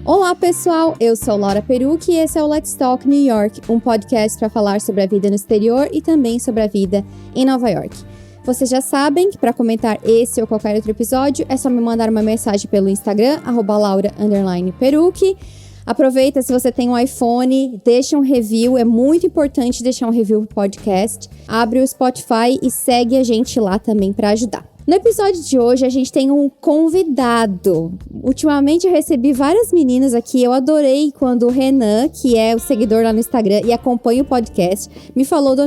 Olá pessoal, eu sou Laura Perucchi e esse é o Let's Talk New York, um podcast para falar sobre a vida no exterior e também sobre a vida em Nova York. Vocês já sabem que para comentar esse ou qualquer outro episódio é só me mandar uma mensagem pelo Instagram, @Laura_Perucchi. Aproveita, se você tem um iPhone, deixa um review, é muito importante deixar um review pro podcast. Abre o Spotify e segue a gente lá também para ajudar. No episódio de hoje, a gente tem um convidado. Ultimamente, eu recebi várias meninas aqui. Eu adorei quando o Renan, que é o seguidor lá no Instagram e acompanha o podcast, me falou do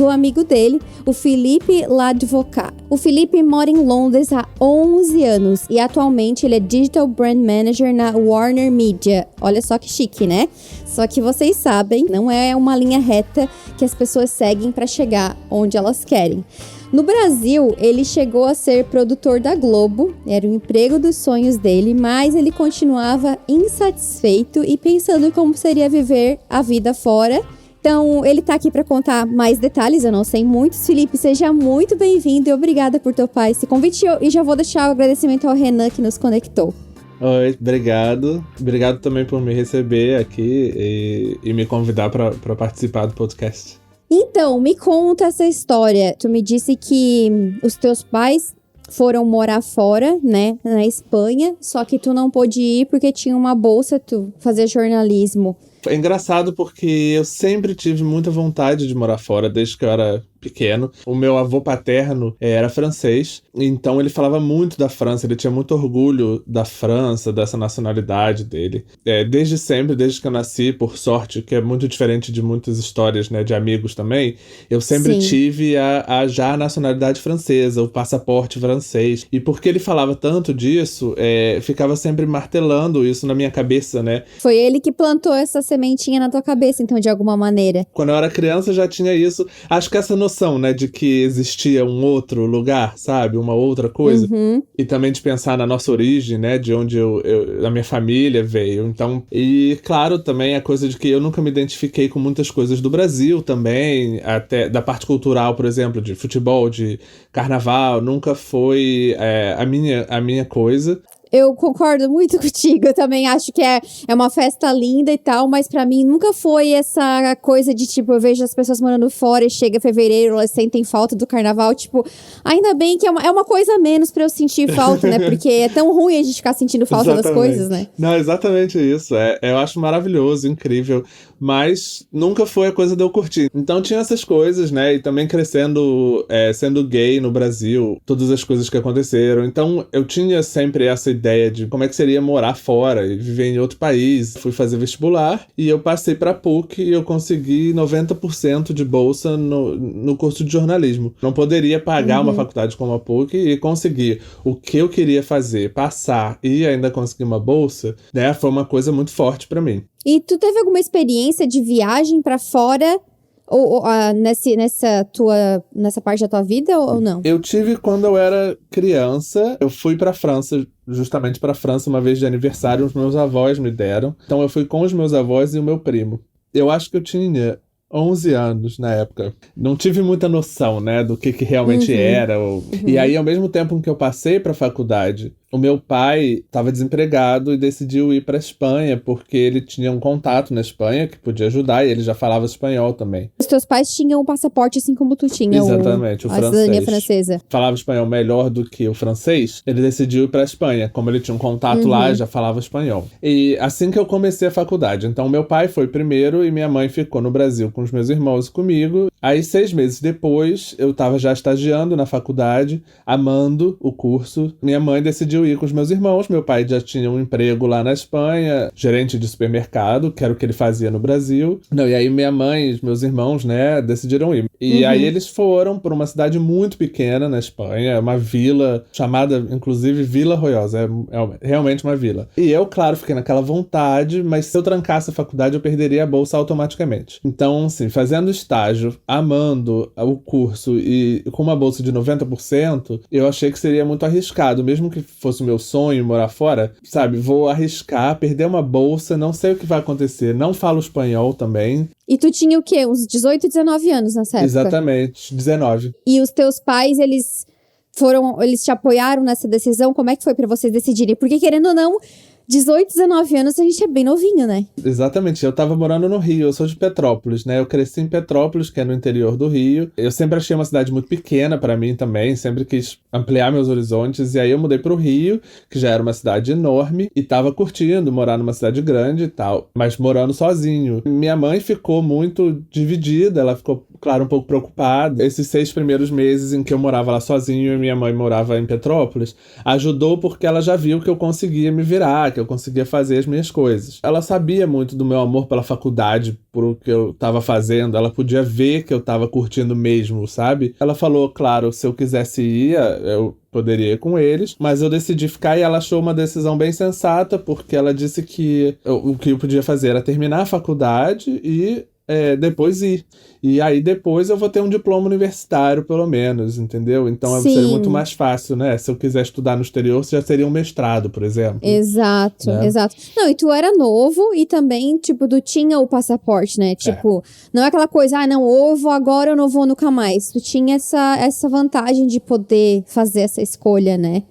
amigo dele, o Felipe Ladvocat. O Felipe mora em Londres há 11 anos e atualmente ele é Digital Brand Manager na Warner Media. Olha só que chique, né? Só que vocês sabem, não é uma linha reta que as pessoas seguem para chegar onde elas querem. No Brasil, ele chegou a ser produtor da Globo, era o emprego dos sonhos dele, mas ele continuava insatisfeito e pensando em como seria viver a vida fora. Então, ele tá aqui para contar mais detalhes, eu não sei muitos. Felipe, seja muito bem-vindo e obrigada por topar esse convite. E já vou deixar o agradecimento ao Renan que nos conectou. Oi, obrigado. Obrigado também por me receber aqui e me convidar para participar do podcast. Então, me conta essa história. Tu me disse que os teus pais foram morar fora, né, na Espanha, só que tu não pôde ir porque tinha uma bolsa, tu fazia jornalismo. É engraçado porque eu sempre tive muita vontade de morar fora, desde que eu era pequeno. O meu avô paterno era francês, então ele falava muito da França, ele tinha muito orgulho da França, dessa nacionalidade dele. Desde sempre, desde que eu nasci, por sorte, que é muito diferente de muitas histórias, né, de amigos também, eu sempre tive a nacionalidade francesa, o passaporte francês. E porque ele falava tanto disso, ficava sempre martelando isso na minha cabeça, né? Foi ele que plantou essa sementinha na tua cabeça, então, de alguma maneira. Quando eu era criança já tinha isso. Acho que essa noção, né, de que existia um outro lugar, sabe? Uma outra coisa. Uhum. E também de pensar na nossa origem, né? De onde a minha família veio. Então, e claro, também a coisa de que eu nunca me identifiquei com muitas coisas do Brasil também, até da parte cultural, por exemplo, de futebol, de carnaval, nunca foi a minha coisa. Eu concordo muito contigo, eu também acho que é uma festa linda e tal, mas pra mim nunca foi essa coisa de, tipo, eu vejo as pessoas morando fora e chega fevereiro, elas sentem falta do carnaval, tipo, ainda bem que é uma coisa a menos pra eu sentir falta, né, porque é tão ruim a gente ficar sentindo falta das coisas, né? Não, exatamente isso, eu acho maravilhoso, incrível, mas nunca foi a coisa de eu curtir. Então tinha essas coisas, né, e também crescendo, sendo gay no Brasil, todas as coisas que aconteceram, então eu tinha sempre essa ideia de como é que seria morar fora e viver em outro país. Fui fazer vestibular e eu passei para a PUC e eu consegui 90% de bolsa no curso de jornalismo. Não poderia pagar uma faculdade como a PUC e conseguir o que eu queria fazer, passar e ainda conseguir uma bolsa, né? Foi uma coisa muito forte para mim. E tu teve alguma experiência de viagem para fora? Nessa parte da tua vida ou não? Eu tive quando eu era criança. Eu fui pra França, justamente pra França, uma vez de aniversário, os meus avós me deram. Então eu fui com os meus avós e o meu primo. Eu acho que eu tinha 11 anos na época. Não tive muita noção, né, do que realmente era. E aí, ao mesmo tempo que eu passei pra faculdade, o meu pai estava desempregado e decidiu ir para a Espanha, porque ele tinha um contato na Espanha que podia ajudar, e ele já falava espanhol também. Os teus pais tinham um passaporte assim como tu tinha. Exatamente, a cidadania francesa. Falava espanhol melhor do que o francês, ele decidiu ir para a Espanha. Como ele tinha um contato lá, já falava espanhol. E assim que eu comecei a faculdade, então meu pai foi primeiro e minha mãe ficou no Brasil com os meus irmãos e comigo. Aí 6 meses depois, eu estava já estagiando na faculdade, amando o curso. Minha mãe decidiu ir com os meus irmãos. Meu pai já tinha um emprego lá na Espanha, gerente de supermercado, que era o que ele fazia no Brasil. Não, e aí minha mãe e os meus irmãos, né, decidiram ir. E aí eles foram para uma cidade muito pequena na Espanha, uma vila chamada, inclusive, Vila Roiosa. É realmente uma vila. E eu, claro, fiquei naquela vontade, mas se eu trancasse a faculdade, eu perderia a bolsa automaticamente. Então, assim, fazendo estágio, amando o curso e com uma bolsa de 90%, eu achei que seria muito arriscado, mesmo que fosse o meu sonho morar fora, sabe? Vou arriscar, perder uma bolsa, não sei o que vai acontecer, não falo espanhol também. E tu tinha o quê? Uns 18, 19 anos nessa época? Exatamente, 19. E os teus pais, eles te apoiaram nessa decisão? Como é que foi pra vocês decidirem? Porque, querendo ou não, 18, 19 anos, a gente é bem novinho, né? Exatamente, eu tava morando no Rio, eu sou de Petrópolis, né? Eu cresci em Petrópolis, que é no interior do Rio. Eu sempre achei uma cidade muito pequena pra mim também, sempre quis ampliar meus horizontes. E aí eu mudei pro Rio, que já era uma cidade enorme, e tava curtindo morar numa cidade grande e tal, mas morando sozinho. Minha mãe ficou muito dividida, ela ficou, claro, um pouco preocupada. Esses 6 primeiros meses em que eu morava lá sozinho e minha mãe morava em Petrópolis, ajudou porque ela já viu que eu conseguia me virar, que eu conseguia fazer as minhas coisas. Ela sabia muito do meu amor pela faculdade, por o que eu tava fazendo, ela podia ver que eu tava curtindo mesmo, sabe? Ela falou, claro, se eu quisesse ir, eu poderia ir com eles, mas eu decidi ficar e ela achou uma decisão bem sensata, porque ela disse que o que eu podia fazer era terminar a faculdade e depois ir. E aí depois eu vou ter um diploma universitário, pelo menos, entendeu? Então seria muito Sim. mais fácil, né? Se eu quiser estudar no exterior, já seria um mestrado, por exemplo. Exato, Né? exato. Não, e tu era novo e também, tipo, tu tinha o passaporte, né? Tipo, não é aquela coisa, não, ou eu vou agora ou não vou nunca mais. Tu tinha essa vantagem de poder fazer essa escolha, né?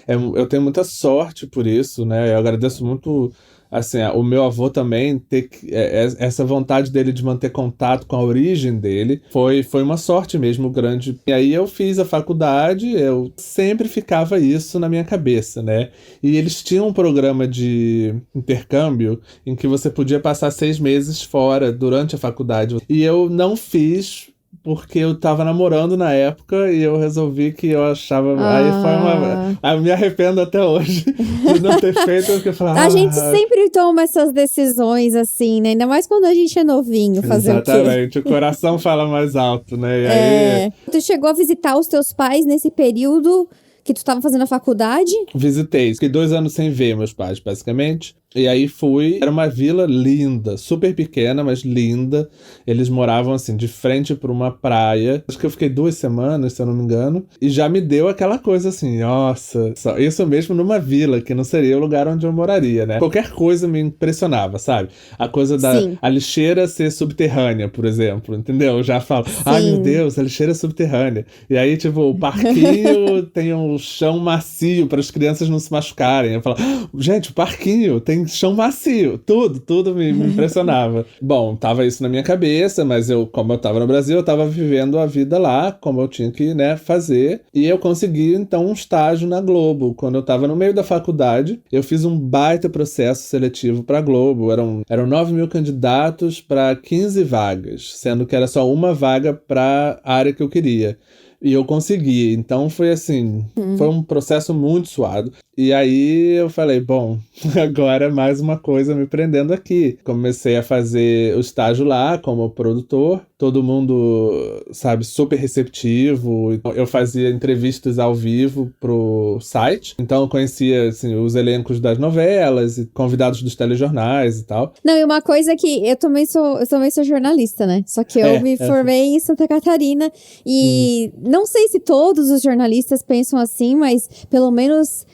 Eu tenho muita sorte por isso, né? Eu agradeço muito, assim, o meu avô também ter essa vontade dele de manter contato com a origem dele. Foi uma sorte mesmo grande. E aí eu fiz a faculdade, eu sempre ficava isso na minha cabeça, né? E eles tinham um programa de intercâmbio em que você podia passar 6 meses fora durante a faculdade. E eu não fiz porque eu tava namorando na época e eu resolvi que eu achava. Aí foi uma. Eu me arrependo até hoje de não ter feito, porque eu falava. A gente sempre toma essas decisões assim, né? Ainda mais quando a gente é novinho, fazer o quê? Exatamente, o coração fala mais alto, né? E aí. Tu chegou a visitar os teus pais nesse período que tu tava fazendo a faculdade? Visitei, fiquei 2 anos sem ver meus pais, basicamente. E aí fui, era uma vila linda, super pequena, mas linda. Eles moravam assim, de frente para uma praia. Acho que eu fiquei 2 semanas, se eu não me engano. E já me deu aquela coisa assim, nossa, isso mesmo numa vila, que não seria o lugar onde eu moraria, né? Qualquer coisa me impressionava, sabe? A coisa a lixeira ser subterrânea, por exemplo, entendeu? Eu já falo, ai meu Deus, a lixeira é subterrânea. E aí, tipo, o parquinho tem um chão macio para as crianças não se machucarem. Eu falo, gente, o parquinho tem chão macio, tudo me impressionava. Bom, tava isso na minha cabeça, mas como eu tava no Brasil, eu tava vivendo a vida lá, como eu tinha que, né, fazer. E eu consegui, então, um estágio na Globo. Quando eu tava no meio da faculdade, eu fiz um baita processo seletivo pra Globo. Eram 9 mil candidatos para 15 vagas, sendo que era só uma vaga pra área que eu queria. E eu consegui. Então foi assim, foi um processo muito suado. E aí eu falei, bom, agora mais uma coisa me prendendo aqui. Comecei a fazer o estágio lá como produtor. Todo mundo, sabe, super receptivo. Eu fazia entrevistas ao vivo pro site. Então eu conhecia, assim, os elencos das novelas e convidados dos telejornais e tal. Não, e uma coisa que eu também sou jornalista, né? Só que eu me formei em Santa Catarina e não sei se todos os jornalistas pensam assim, mas pelo menos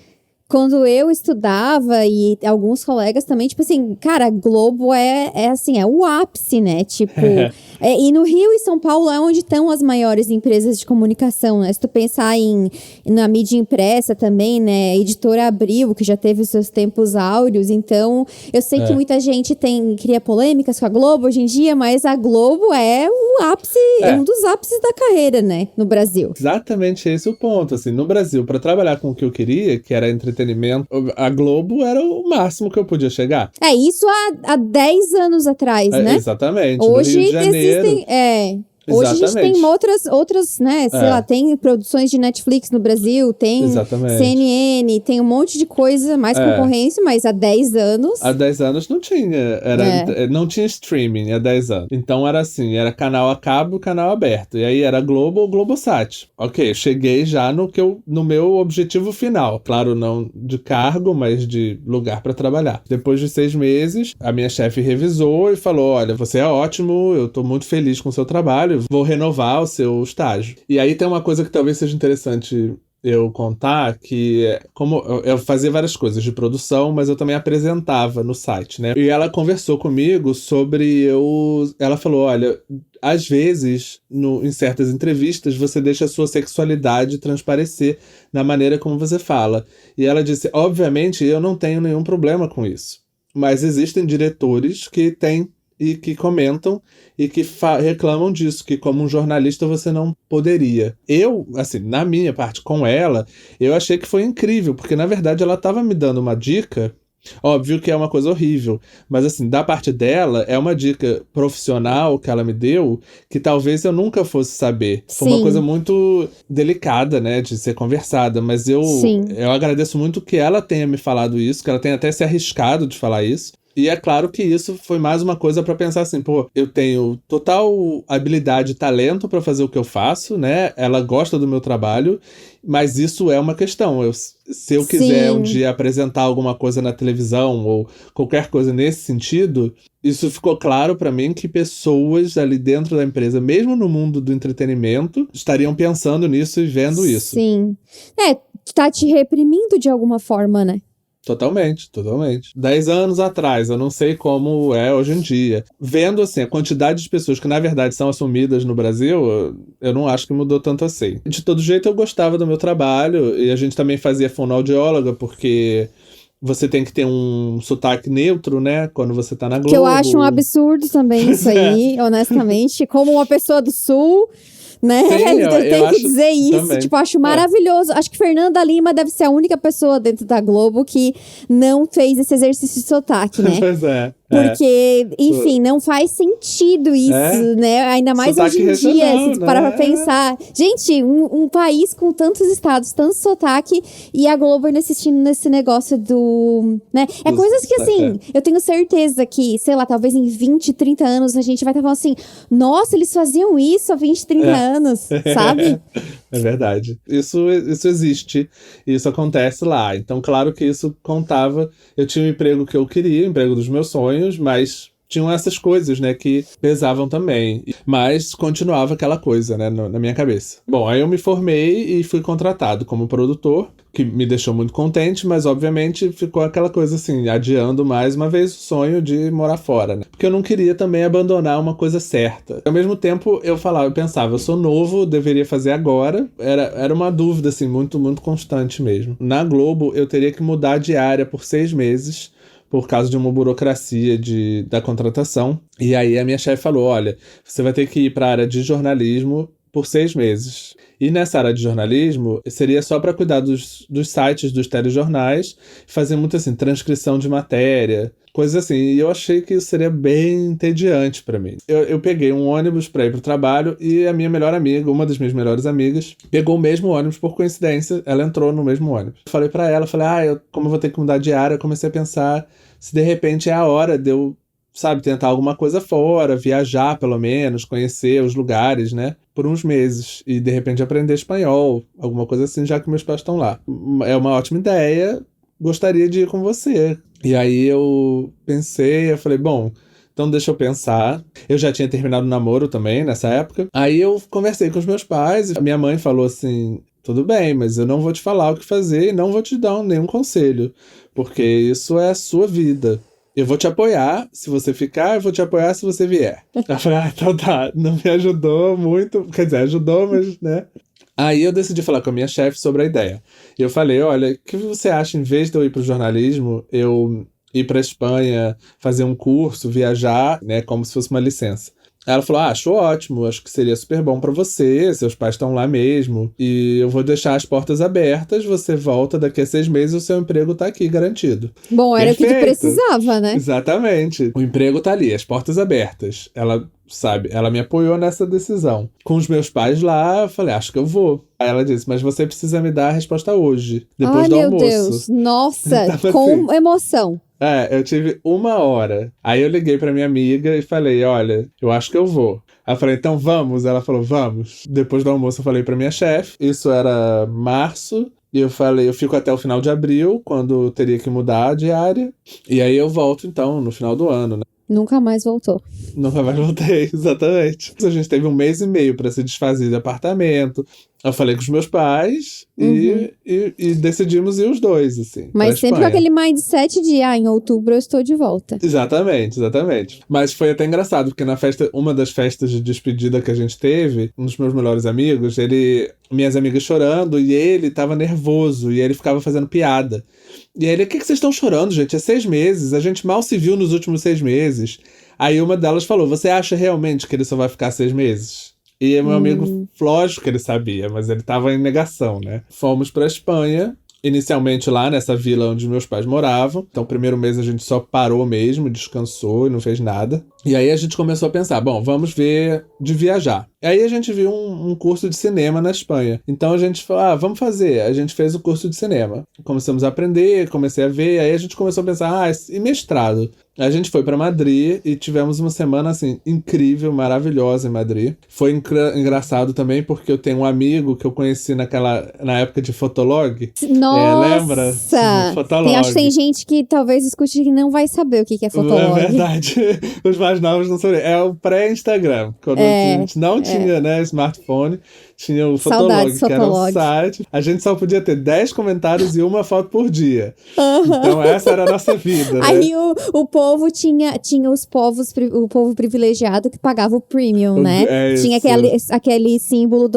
quando eu estudava e alguns colegas também, tipo assim, cara, a Globo assim, é o ápice, né? Tipo, e no Rio e São Paulo é onde estão as maiores empresas de comunicação, né? Se tu pensar na mídia impressa também, né? Editora Abril, que já teve os seus tempos áureos. Então, eu sei que muita gente cria polêmicas com a Globo hoje em dia, mas a Globo é o ápice, um dos ápices da carreira, né? No Brasil. Exatamente esse o ponto, assim. No Brasil, para trabalhar com o que eu queria, que era entretenimento, a Globo era o máximo que eu podia chegar. Isso há 10 anos atrás, né? Exatamente. Hoje no Rio de Janeiro, existem. Hoje a gente tem outras, né? Sei lá, tem produções de Netflix no Brasil, tem CNN, tem um monte de coisa, mais concorrência, mas há 10 anos. Há 10 anos não tinha. Não tinha streaming há 10 anos. Então era assim, era canal a cabo, canal aberto. E aí era Globo ou Globosat. Ok, cheguei já no meu objetivo final. Claro, não de cargo, mas de lugar pra trabalhar. Depois de 6 meses, a minha chefe revisou e falou: olha, você é ótimo, eu tô muito feliz com o seu trabalho, vou renovar o seu estágio. E aí tem uma coisa que talvez seja interessante eu contar, que como eu fazia várias coisas de produção, mas eu também apresentava no site, né? E ela conversou comigo sobre ela falou, olha, às vezes, em certas entrevistas, você deixa a sua sexualidade transparecer na maneira como você fala. E ela disse, obviamente, eu não tenho nenhum problema com isso. Mas existem diretores que têm e que comentam e que reclamam disso, que como um jornalista você não poderia. Eu, assim, na minha parte com ela, eu achei que foi incrível, porque na verdade ela estava me dando uma dica. Óbvio que é uma coisa horrível, mas assim, da parte dela, é uma dica profissional que ela me deu que talvez eu nunca fosse saber. Foi uma coisa muito delicada, né, de ser conversada, mas eu agradeço muito que ela tenha me falado isso, que ela tenha até se arriscado de falar isso. E é claro que isso foi mais uma coisa pra pensar assim, pô, eu tenho total habilidade e talento pra fazer o que eu faço, né? Ela gosta do meu trabalho, mas isso é uma questão. Se eu quiser um dia apresentar alguma coisa na televisão ou qualquer coisa nesse sentido, isso ficou claro pra mim que pessoas ali dentro da empresa, mesmo no mundo do entretenimento, estariam pensando nisso e vendo isso. Sim. Tá te reprimindo de alguma forma, né? Totalmente. 10 anos atrás, eu não sei como é hoje em dia. Vendo, assim, a quantidade de pessoas que, na verdade, são assumidas no Brasil, eu não acho que mudou tanto assim. De todo jeito, eu gostava do meu trabalho, e a gente também fazia fonoaudióloga, porque você tem que ter um sotaque neutro, né, quando você tá na Globo. Que eu acho um absurdo também isso aí, honestamente. Como uma pessoa do Sul... né? Sim, eu tenho que dizer isso, também. tipo, acho maravilhoso. Acho que Fernanda Lima deve ser a única pessoa dentro da Globo que não fez esse exercício de sotaque, né? Pois é. Porque, enfim, não faz sentido isso, né? Ainda mais sotaque hoje em dia, regional, se parar né? pra pensar. Gente, um país com tantos estados, tanto sotaque, e a Globo ainda assistindo nesse negócio do... né? É coisas que, assim, eu tenho certeza que, sei lá, talvez em 20, 30 anos a gente vai estar falando assim, nossa, eles faziam isso há 20, 30 anos, sabe? É verdade. Isso existe. Isso acontece lá. Então, claro que isso contava. Eu tinha o emprego que eu queria, o emprego dos meus sonhos, mas tinham essas coisas, né, que pesavam também. Mas continuava aquela coisa, né, na minha cabeça. Bom, aí eu me formei e fui contratado como produtor, que me deixou muito contente, mas obviamente ficou aquela coisa assim, adiando mais uma vez o sonho de morar fora, né? Porque eu não queria também abandonar uma coisa certa. Ao mesmo tempo, eu pensava, eu sou novo, deveria fazer agora. Era uma dúvida, assim, muito, muito constante mesmo. Na Globo, eu teria que mudar de área por 6 meses, por causa de uma burocracia da contratação. E aí a minha chefe falou, olha, você vai ter que ir para a área de jornalismo por 6 meses. E nessa área de jornalismo, seria só para cuidar dos sites, dos telejornais, fazer muito assim, transcrição de matéria, coisas assim. E eu achei que isso seria bem entediante para mim. Eu peguei um ônibus para ir pro trabalho e a minha melhor amiga, uma das minhas melhores amigas, pegou o mesmo ônibus por coincidência. Ela entrou no mesmo ônibus. Eu falei para ela, como eu vou ter que mudar de área, eu comecei a pensar se de repente é a hora de eu, sabe, tentar alguma coisa fora, viajar pelo menos, conhecer os lugares, né? Por uns meses. E de repente aprender espanhol, alguma coisa assim, já que meus pais estão lá. É uma ótima ideia, gostaria de ir com você. E aí eu pensei, eu falei, bom, então deixa eu pensar. Eu já tinha terminado o namoro também nessa época. Aí eu conversei com os meus pais e a minha mãe falou assim, tudo bem, mas eu não vou te falar o que fazer e não vou te dar nenhum conselho, porque isso é a sua vida. Eu vou te apoiar se você ficar, eu vou te apoiar se você vier. Eu falei, então tá, não me ajudou muito, quer dizer, ajudou, mas, né? Aí eu decidi falar com a minha chefe sobre a ideia. E eu falei, olha, o que você acha, em vez de eu ir pro jornalismo, eu ir pra Espanha, fazer um curso, viajar, né, como se fosse uma licença. Ela falou, acho ótimo, acho que seria super bom pra você, seus pais estão lá mesmo, e eu vou deixar as portas abertas, você volta daqui a 6 meses e o seu emprego tá aqui garantido. Bom, era Perfeito. o que tu precisava, né? Exatamente. O emprego tá ali, as portas abertas. Ela, sabe, ela me apoiou nessa decisão. Com os meus pais lá, eu falei, acho que eu vou. Aí ela disse, mas você precisa me dar a resposta hoje, depois do almoço. Ai, meu Deus, nossa, Então, com assim, emoção. eu tive 1 hora. Aí eu liguei pra minha amiga e falei, olha, eu acho que eu vou. Aí eu falei, então vamos? Ela falou, vamos. Depois do almoço eu falei pra minha chefe. Isso era março. E eu falei, eu fico até o final de abril, quando eu teria que mudar de área. E aí eu volto, então, no final do ano, né? Nunca mais voltou. Nunca mais voltei, exatamente. A gente teve 1 mês e meio pra se desfazer de apartamento. Eu falei com os meus pais e decidimos ir os dois, assim. Mas pra sempre com Espanha. aquele mindset de, em outubro eu estou de volta. Exatamente. Mas foi até engraçado, porque uma das festas de despedida que a gente teve, um dos meus melhores amigos, minhas amigas chorando, e ele tava nervoso, e ele ficava fazendo piada. E aí ele, o que vocês estão chorando, gente? É 6 meses, a gente mal se viu nos últimos 6 meses. Aí uma delas falou, você acha realmente que ele só vai ficar 6 meses? E meu amigo, lógico que ele sabia, mas ele tava em negação, né? Fomos pra Espanha, inicialmente lá nessa vila onde meus pais moravam. Então, o primeiro mês a gente só parou mesmo, descansou e não fez nada. E aí a gente começou a pensar, bom, vamos ver de viajar. E aí a gente viu um curso de cinema na Espanha. Então a gente falou, vamos fazer. A gente fez o curso de cinema. Começamos a aprender, comecei a ver. Aí a gente começou a pensar, e mestrado? A gente foi pra Madrid e tivemos uma semana, assim, incrível, maravilhosa em Madrid. Foi engraçado também porque eu tenho um amigo que eu conheci na época de Fotolog. Nossa! Lembra? Sim, Fotolog. Acho que tem gente que talvez escute que não vai saber o que é Fotolog. É verdade. Os mais novos não sabem. É o pré-Instagram. Quando a gente não tinha, né, smartphone, tinha o Fotolog, que era um site. A gente só podia ter 10 comentários e uma foto por dia. Então essa era a nossa vida, né? Aí o povo tinha o povo privilegiado que pagava o premium, né? Tinha aquele símbolo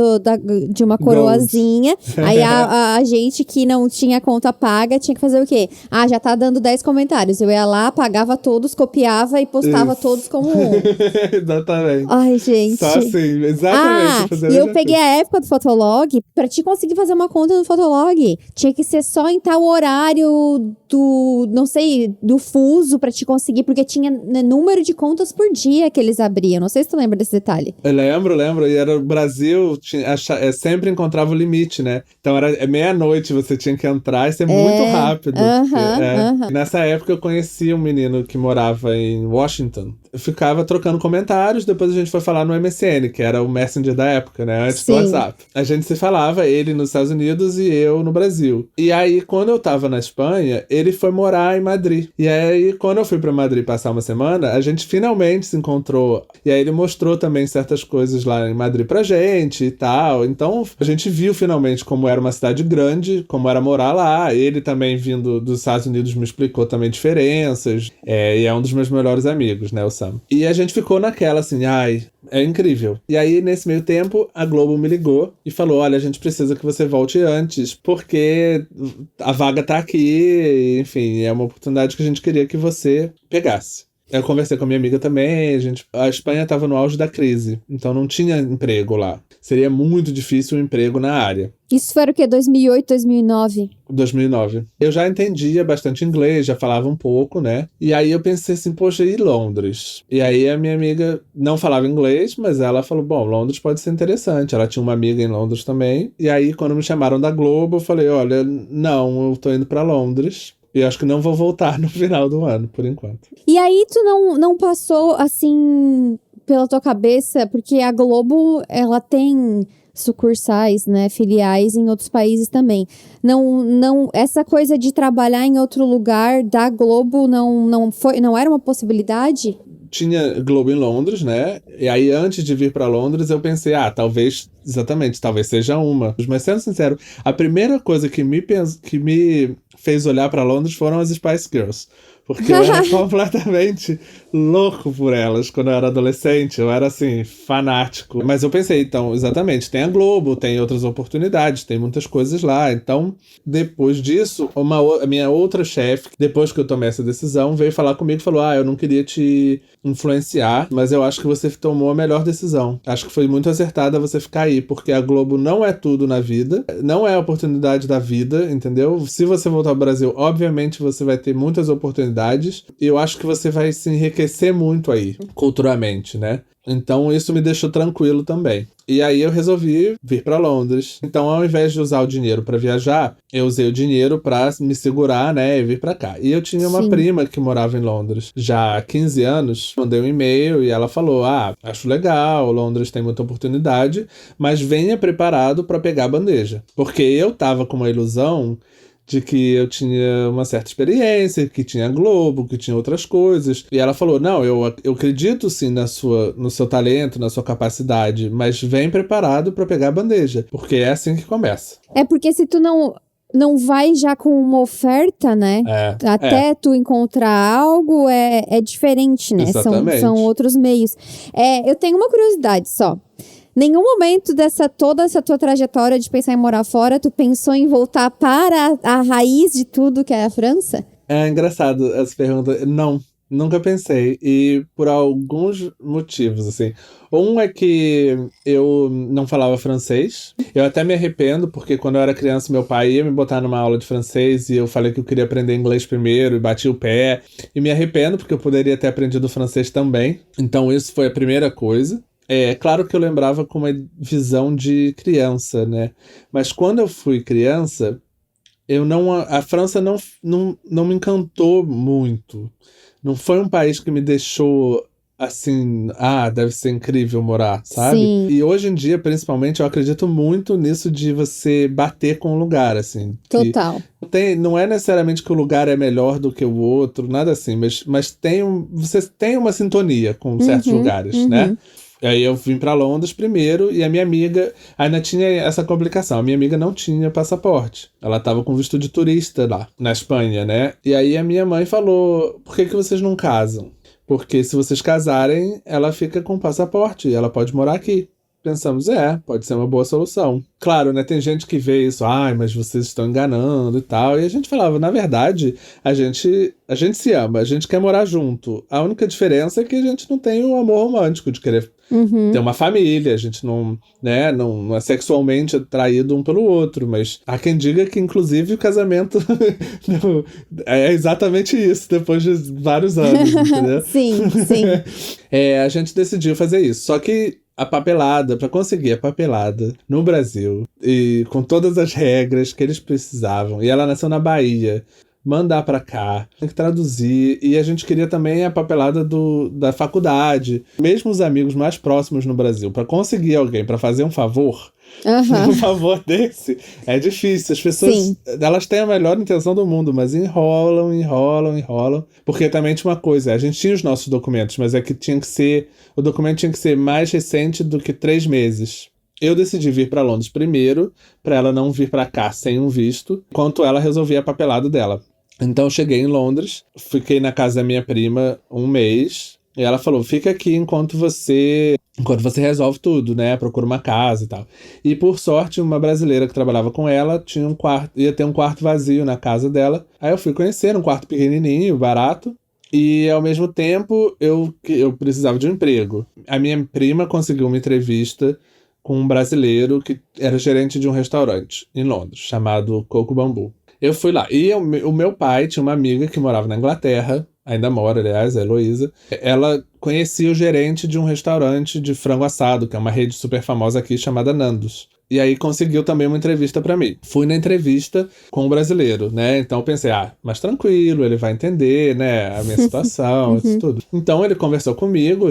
de uma coroazinha. Aí a gente que não tinha conta paga tinha que fazer o quê? Já tá dando 10 comentários. Eu ia lá, pagava todos, copiava e postava todos como um. Exatamente. Ai, gente. Só assim, exatamente. E eu peguei a época do Fotolog, pra te conseguir fazer uma conta no Fotolog, tinha que ser só em tal horário do fuso pra te conseguir, porque tinha número de contas por dia que eles abriam. Não sei se tu lembra desse detalhe. Eu lembro. E era o Brasil, sempre encontrava o limite, né? Então era meia-noite, você tinha que entrar e ser muito rápido. Nessa época eu conheci um menino que morava em Washington. Eu ficava trocando comentários, depois a gente foi falar no MSN, que era o Messenger da época, né? Antes do WhatsApp. A gente se falava, ele nos Estados Unidos e eu no Brasil. E aí, quando eu tava na Espanha, ele foi morar em Madrid. E aí, quando eu fui pra Madrid passar uma semana, a gente finalmente se encontrou. E aí ele mostrou também certas coisas lá em Madrid pra gente e tal. Então, a gente viu finalmente como era uma cidade grande, como era morar lá. Ele também, vindo dos Estados Unidos, me explicou também diferenças. E é um dos meus melhores amigos, né, o Sam. E a gente ficou naquela, assim, é incrível. E aí, nesse meio tempo, a Globo me ligou e falou, olha, a gente precisa que você volte antes, porque a vaga tá aqui, enfim, é uma oportunidade que a gente queria que você pegasse. Eu conversei com a minha amiga também, a Espanha estava no auge da crise, então não tinha emprego lá. Seria muito difícil um emprego na área. Isso foi o quê? 2008, 2009? 2009. Eu já entendia bastante inglês, já falava um pouco, né? E aí eu pensei assim, poxa, e Londres? E aí a minha amiga não falava inglês, mas ela falou, bom, Londres pode ser interessante. Ela tinha uma amiga em Londres também. E aí quando me chamaram da Globo, eu falei, olha, não, eu tô indo pra Londres. E acho que não vou voltar no final do ano, por enquanto. E aí tu não passou, assim, pela tua cabeça, porque a Globo, ela tem sucursais, né, filiais em outros países também. Essa coisa de trabalhar em outro lugar da Globo não era uma possibilidade? Tinha Globo em Londres, né? E aí, antes de vir pra Londres, eu pensei, talvez seja uma. Mas, sendo sincero, a primeira coisa que me fez olhar pra Londres foram as Spice Girls. Porque eu era completamente louco por elas quando eu era adolescente. Eu era, assim, fanático. Mas eu pensei, então, exatamente, tem a Globo, tem outras oportunidades, tem muitas coisas lá. Então, depois disso, a minha outra chefe, depois que eu tomei essa decisão, veio falar comigo e falou, eu não queria te influenciar, mas eu acho que você tomou a melhor decisão. Acho que foi muito acertada você ficar aí, porque a Globo não é tudo na vida, não é a oportunidade da vida, entendeu? Se você voltar ao Brasil, obviamente você vai ter muitas oportunidades, e eu acho que você vai se enriquecer muito aí, culturalmente, né? Então isso me deixou tranquilo também. E aí eu resolvi vir para Londres. Então, ao invés de usar o dinheiro para viajar, eu usei o dinheiro para me segurar, né, e vir para cá. E eu tinha uma prima que morava em Londres já há 15 anos. Mandei um e-mail e ela falou, acho legal, Londres tem muita oportunidade, mas venha preparado para pegar a bandeja. Porque eu tava com uma ilusão de que eu tinha uma certa experiência, que tinha Globo, que tinha outras coisas. E ela falou, não, eu acredito sim no seu talento, na sua capacidade, mas vem preparado pra pegar a bandeja, porque é assim que começa. É porque se tu não vai já com uma oferta, né? Até tu encontrar algo é diferente, né? São outros meios. Eu tenho uma curiosidade só. Nenhum momento toda essa tua trajetória de pensar em morar fora, tu pensou em voltar para a raiz de tudo, que é a França? É engraçado essa pergunta. Não, nunca pensei. E por alguns motivos, assim. Um é que eu não falava francês. Eu até me arrependo, porque quando eu era criança, meu pai ia me botar numa aula de francês e eu falei que eu queria aprender inglês primeiro e bati o pé. E me arrependo, porque eu poderia ter aprendido francês também. Então isso foi a primeira coisa. É claro que eu lembrava com uma visão de criança, né? Mas quando eu fui criança, a França não me encantou muito. Não foi um país que me deixou assim, deve ser incrível morar, sabe? Sim. E hoje em dia, principalmente, eu acredito muito nisso de você bater com o lugar, assim. Total. Não é necessariamente que o lugar é melhor do que o outro, nada assim, mas você tem uma sintonia com certos lugares, né? Aí eu vim pra Londres primeiro e a minha amiga ainda tinha essa complicação. A minha amiga não tinha passaporte. Ela tava com visto de turista lá, na Espanha, né? E aí a minha mãe falou, por que vocês não casam? Porque se vocês casarem, ela fica com passaporte e ela pode morar aqui. Pensamos, pode ser uma boa solução. Claro, né, tem gente que vê isso, mas vocês estão enganando e tal. E a gente falava, na verdade, a gente se ama, a gente quer morar junto. A única diferença é que a gente não tem o amor romântico de querer ter uma família, a gente não é sexualmente atraído um pelo outro, mas há quem diga que, inclusive, o casamento é exatamente isso, depois de vários anos, entendeu? Sim. A gente decidiu fazer isso, só que para conseguir a papelada no Brasil, e com todas as regras que eles precisavam, e ela nasceu na Bahia, mandar pra cá, tem que traduzir, e a gente queria também a papelada da faculdade. Mesmo os amigos mais próximos no Brasil, pra conseguir alguém pra fazer um favor, um favor desse, é difícil. As pessoas, elas têm a melhor intenção do mundo, mas enrolam. Porque também tinha uma coisa, a gente tinha os nossos documentos, mas é que o documento tinha que ser mais recente do que 3 meses. Eu decidi vir para Londres primeiro, para ela não vir para cá sem um visto, enquanto ela resolvia a papelada dela. Então eu cheguei em Londres, fiquei na casa da minha prima 1 mês, e ela falou, fica aqui enquanto você resolve tudo, né? Procura uma casa e tal. E por sorte, uma brasileira que trabalhava com ela ia ter um quarto vazio na casa dela. Aí eu fui conhecer um quarto pequenininho, barato. E, ao mesmo tempo, eu precisava de um emprego. A minha prima conseguiu uma entrevista com um brasileiro que era gerente de um restaurante em Londres, chamado Coco Bambu. Eu fui lá. E o meu pai tinha uma amiga que morava na Inglaterra, ainda mora, aliás, a Heloísa. Ela conhecia o gerente de um restaurante de frango assado, que é uma rede super famosa aqui chamada Nandos. E aí conseguiu também uma entrevista pra mim. Fui na entrevista com o brasileiro, né? Então eu pensei, mais tranquilo, ele vai entender, né? A minha situação, isso tudo. Então ele conversou comigo,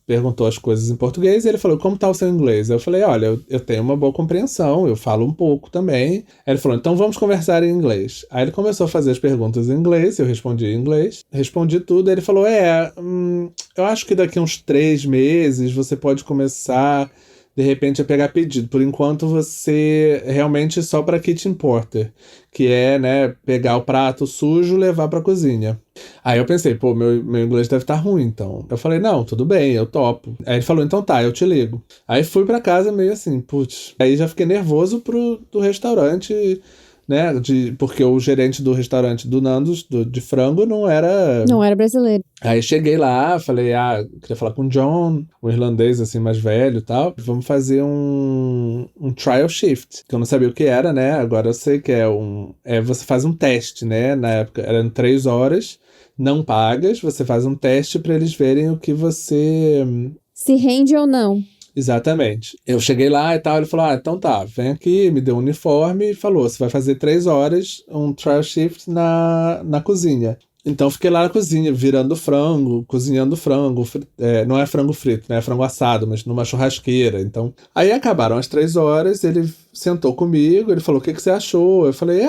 perguntou as coisas em português e ele falou, como tá o seu inglês? Eu falei, olha, eu tenho uma boa compreensão, eu falo um pouco também. Aí ele falou, então vamos conversar em inglês. Aí ele começou a fazer as perguntas em inglês, eu respondi em inglês. Respondi tudo, aí ele falou, eu acho que daqui uns 3 meses você pode começar, de repente, a pegar pedido. Por enquanto, você realmente só para kitchen porter, que é, né, pegar o prato sujo e levar para cozinha. Aí eu pensei, meu inglês deve estar ruim, então. Eu falei, não, tudo bem, eu topo. Aí ele falou, então tá, eu te ligo. Aí fui para casa meio assim, putz. Aí já fiquei nervoso do restaurante, né, porque o gerente do restaurante do Nandos, de frango, não era brasileiro. Aí cheguei lá, falei, queria falar com o John, um irlandês assim mais velho e tal. Vamos fazer um trial shift, que eu não sabia o que era, né? Agora eu sei que você faz um teste, né? Na época eram 3 horas, não pagas, você faz um teste pra eles verem o que você... se rende ou não. Exatamente. Eu cheguei lá e tal, ele falou, então tá, vem aqui, me deu um uniforme e falou, você vai fazer 3 horas, um trial shift na cozinha. Então fiquei lá na cozinha, virando frango, cozinhando frango. Não é frango frito, né? É frango assado, mas numa churrasqueira. Então, aí acabaram as 3 horas, ele sentou comigo, ele falou, o que que você achou? Eu falei,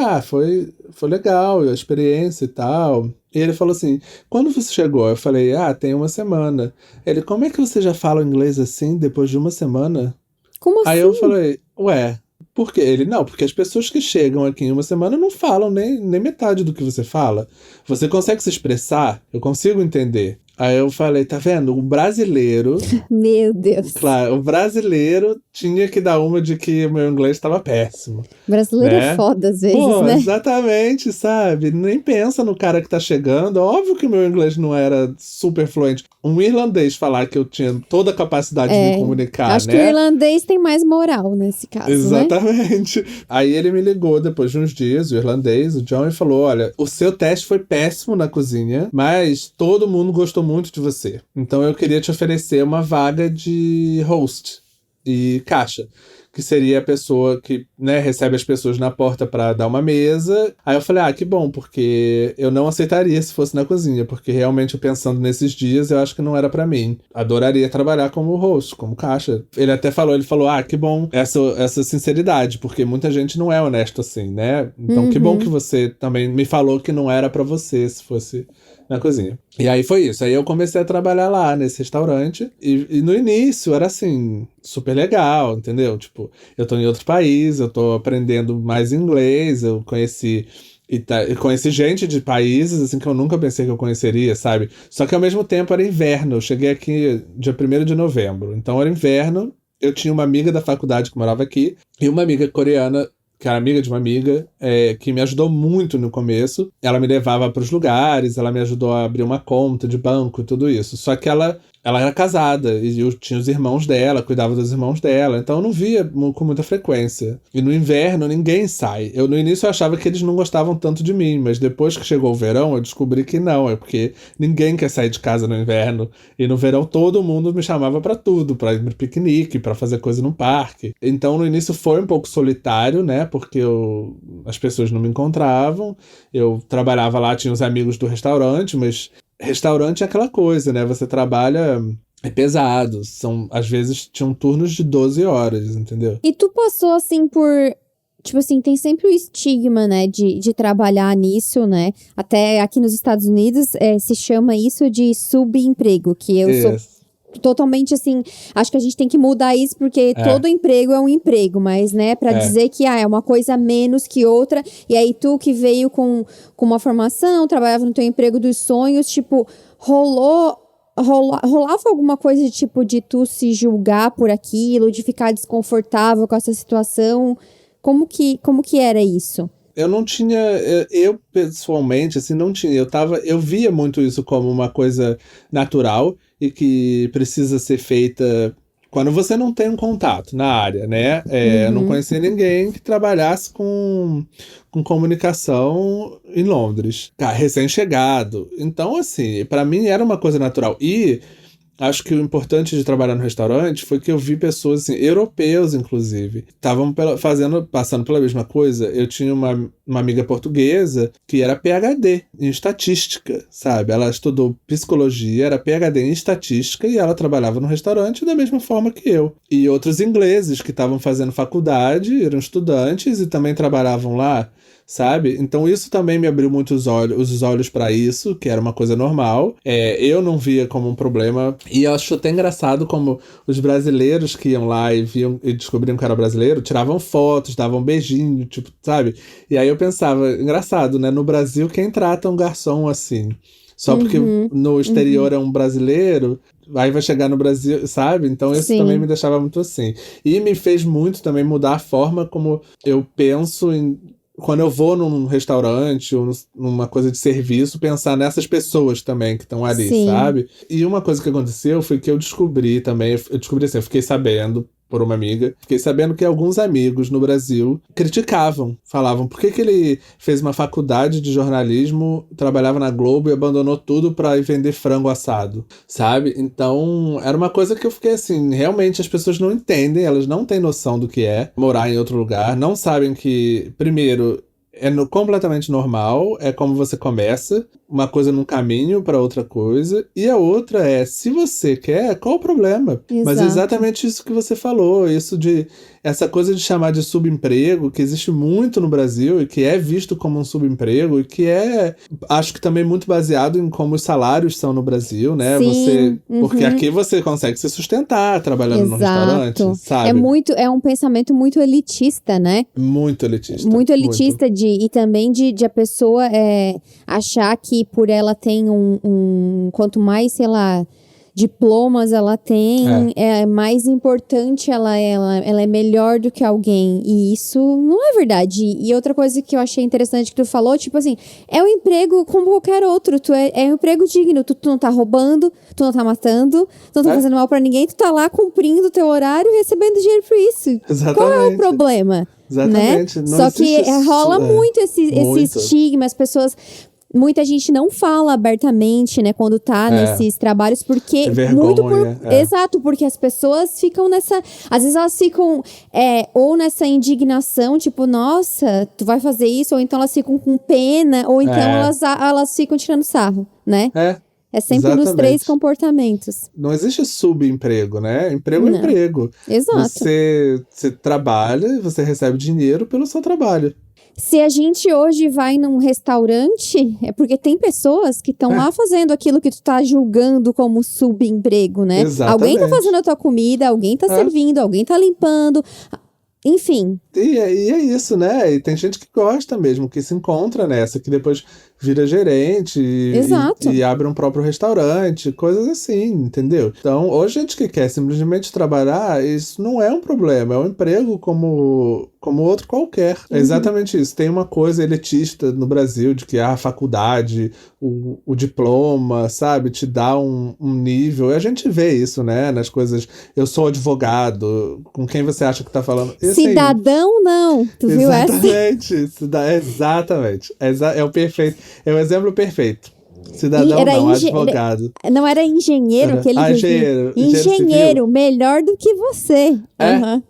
foi legal, a experiência e tal. E ele falou assim, quando você chegou? Eu falei, tem uma semana. Ele, como é que você já fala inglês assim, depois de uma semana? Como Aí assim? eu falei, ué, por quê? Ele, não, porque as pessoas que chegam aqui em uma semana não falam nem metade do que você fala. Você consegue se expressar? Eu consigo entender. Aí eu falei, tá vendo? O brasileiro, Meu Deus. claro, o brasileiro tinha que dar uma de que o meu inglês estava péssimo, Brasileiro é né? foda às vezes, Pô, né? exatamente, sabe? Nem pensa no cara que tá chegando. Óbvio que o meu inglês não era super fluente. Um irlandês falar que eu tinha toda a capacidade de me comunicar, Acho que o né? irlandês tem mais moral nesse caso, né? Exatamente. Aí ele me ligou depois de uns dias, o irlandês, o John, e falou: Olha, o seu teste foi péssimo na cozinha, mas todo mundo gostou muito de você. Então eu queria te oferecer uma vaga de host e caixa. Que seria a pessoa que, né, recebe as pessoas na porta pra dar uma mesa. Aí eu falei, que bom, porque eu não aceitaria se fosse na cozinha, porque realmente pensando nesses dias, eu acho que não era pra mim. Adoraria trabalhar como host, como caixa. Ele falou, que bom essa sinceridade, porque muita gente não é honesto assim, né? Então que bom que você também me falou que não era pra você se fosse na cozinha. E aí foi isso. Aí eu comecei a trabalhar lá nesse restaurante. E no início era assim, super legal, entendeu? Tipo, eu tô em outro país, eu tô aprendendo mais inglês, eu conheci gente de países assim que eu nunca pensei que eu conheceria, sabe? Só que ao mesmo tempo era inverno. Eu cheguei aqui dia 1º de novembro. Então era inverno. Eu tinha uma amiga da faculdade que morava aqui e uma amiga coreana que era amiga de uma amiga, que me ajudou muito no começo. Ela me levava para os lugares, ela me ajudou a abrir uma conta de banco e tudo isso. Só que ela era casada e eu tinha os irmãos dela, cuidava dos irmãos dela, então eu não via com muita frequência. E no inverno ninguém sai. No início eu achava que eles não gostavam tanto de mim, mas depois que chegou o verão eu descobri que não, é porque ninguém quer sair de casa no inverno. E no verão todo mundo me chamava para tudo, para ir pro piquenique, para fazer coisa no parque. Então no início foi um pouco solitário, né, porque as pessoas não me encontravam. Eu trabalhava lá, tinha os amigos do restaurante, mas restaurante é aquela coisa, né? Você trabalha, é pesado. Às vezes tinham turnos de 12 horas, entendeu? E tu passou assim por. Tipo assim, tem sempre o estigma, né, de trabalhar nisso, né? Até aqui nos Estados Unidos se chama isso de subemprego, que eu sou totalmente assim, acho que a gente tem que mudar isso porque todo emprego é um emprego, mas, né, pra dizer que é uma coisa menos que outra, e aí tu que veio com uma formação, trabalhava no teu emprego dos sonhos, tipo, rolava alguma coisa de tipo de tu se julgar por aquilo, de ficar desconfortável com essa situação? Como que era isso? Eu não tinha, eu pessoalmente, assim, não tinha, eu via muito isso como uma coisa natural e que precisa ser feita quando você não tem um contato na área, né? Eu não conhecia ninguém que trabalhasse com comunicação em Londres, recém-chegado. Então, assim, pra mim era uma coisa natural. E acho que o importante de trabalhar no restaurante foi que eu vi pessoas, assim, europeus, inclusive, estavam passando pela mesma coisa. Eu tinha uma amiga portuguesa que era PhD em estatística, sabe? Ela estudou psicologia, era PhD em estatística e ela trabalhava no restaurante da mesma forma que eu. E outros ingleses que estavam fazendo faculdade, eram estudantes e também trabalhavam lá, sabe? Então isso também me abriu muito os olhos para isso, que era uma coisa normal. Eu não via como um problema. E eu acho até engraçado como os brasileiros que iam lá e descobriam que era brasileiro, tiravam fotos, davam um beijinho, tipo, sabe? E aí eu pensava, engraçado, né? No Brasil, quem trata um garçom assim? Só porque no exterior é um brasileiro, aí vai chegar no Brasil, sabe? Então isso também me deixava muito assim. E me fez muito também mudar a forma como eu penso quando eu vou num restaurante ou numa coisa de serviço, pensar nessas pessoas também que estão ali, sabe? E uma coisa que aconteceu foi que eu descobri também, eu fiquei sabendo por uma amiga, fiquei sabendo que alguns amigos no Brasil criticavam, falavam por que ele fez uma faculdade de jornalismo, trabalhava na Globo e abandonou tudo pra ir vender frango assado, sabe? Então, era uma coisa que eu fiquei assim, realmente as pessoas não entendem, elas não têm noção do que é morar em outro lugar, não sabem que, primeiro, completamente normal, é como você começa, uma coisa num caminho para outra coisa, e a outra é, se você quer, qual o problema? Mas é Exato. exatamente isso que você falou, essa coisa de chamar de subemprego, que existe muito no Brasil e que é visto como um subemprego e que acho que também muito baseado em como os salários são no Brasil, né? Sim, Porque uhum. aqui você consegue se sustentar trabalhando no restaurante, Exato. sabe? É um pensamento muito elitista, né? Muito elitista. Muito Muito. elitista e também de a pessoa achar que por ela tem quanto mais, sei lá, diplomas ela tem, é mais importante ela é melhor do que alguém. E isso não é verdade. E outra coisa que eu achei interessante que tu falou, tipo assim, é um emprego como qualquer outro. É um emprego digno. Tu não tá roubando, tu não tá matando, tu não tá fazendo mal pra ninguém, tu tá lá cumprindo o teu horário e recebendo dinheiro por isso. Exatamente. Qual é o problema? Exatamente. Né? Não Só que rola muito esse muito. estigma, as pessoas. Muita gente não fala abertamente, né, quando tá nesses trabalhos, porque vergonha, exato, porque as pessoas ficam nessa, às vezes elas ficam ou nessa indignação, tipo, nossa, tu vai fazer isso, ou então elas ficam com pena, ou então elas ficam tirando sarro, né? É sempre exatamente. nos 3 comportamentos. Não existe subemprego, né? Emprego é emprego. Exato. Você trabalha, você recebe dinheiro pelo seu trabalho. Se a gente hoje vai num restaurante, é porque tem pessoas que estão lá fazendo aquilo que tu tá julgando como subemprego, né? Exatamente. Alguém tá fazendo a tua comida, alguém tá servindo, alguém tá limpando, enfim. E é isso, né? E tem gente que gosta mesmo, que se encontra nessa, que depois vira gerente e abre um próprio restaurante, coisas assim, entendeu? Então, ou gente que quer simplesmente trabalhar, isso não é um problema, é um emprego como outro qualquer. É exatamente isso. Tem uma coisa elitista no Brasil de que a faculdade, o diploma, sabe, te dá um nível. E a gente vê isso, né, nas coisas. Eu sou advogado, com quem você acha que tá falando? Cidadão, não. Tu viu essa? Exatamente. É o perfeito. É o exemplo perfeito. Cidadão advogado. Não era engenheiro que ele engenheiro. Engenheiro, melhor do que você.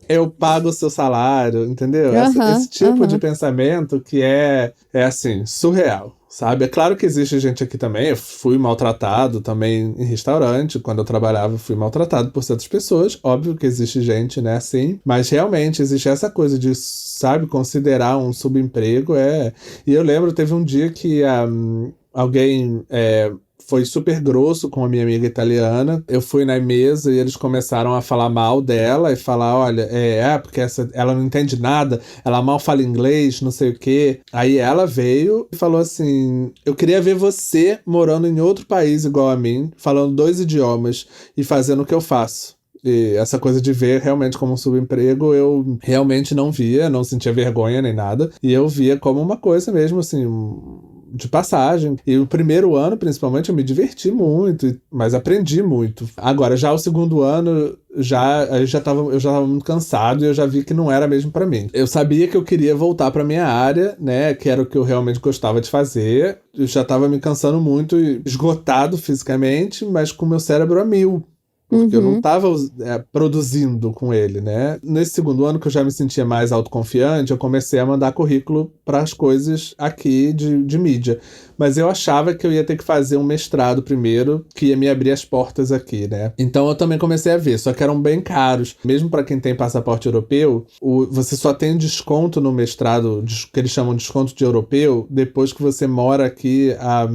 Eu pago o seu salário, entendeu? Esse tipo de pensamento que é assim, surreal. Sabe? É claro que existe gente aqui também. Eu fui maltratado também em restaurante. Quando eu trabalhava, fui maltratado por certas pessoas. Óbvio que existe gente, né, assim. Mas realmente existe essa coisa de, sabe, considerar um subemprego. E eu lembro, teve um dia que alguém foi super grosso com a minha amiga italiana. Eu fui na mesa e eles começaram a falar mal dela e falar, olha, porque ela não entende nada, ela mal fala inglês, não sei o quê. Aí ela veio e falou assim, eu queria ver você morando em outro país igual a mim, falando 2 idiomas e fazendo o que eu faço. E essa coisa de ver realmente como um subemprego, eu realmente não via, não sentia vergonha nem nada. E eu via como uma coisa mesmo, assim, de passagem. E o primeiro ano, principalmente, eu me diverti muito, mas aprendi muito. Agora, já o segundo ano, eu já tava muito cansado e eu já vi que não era mesmo pra mim. Eu sabia que eu queria voltar pra minha área, né, que era o que eu realmente gostava de fazer. Eu já tava me cansando muito e esgotado fisicamente, mas com o meu cérebro a mil. Porque eu não estava produzindo com ele, né? Nesse segundo ano que eu já me sentia mais autoconfiante, eu comecei a mandar currículo para as coisas aqui de mídia. Mas eu achava que eu ia ter que fazer um mestrado primeiro, que ia me abrir as portas aqui, né? Então eu também comecei a ver, só que eram bem caros. Mesmo para quem tem passaporte europeu, você só tem desconto no mestrado, que eles chamam de desconto de europeu, depois que você mora aqui há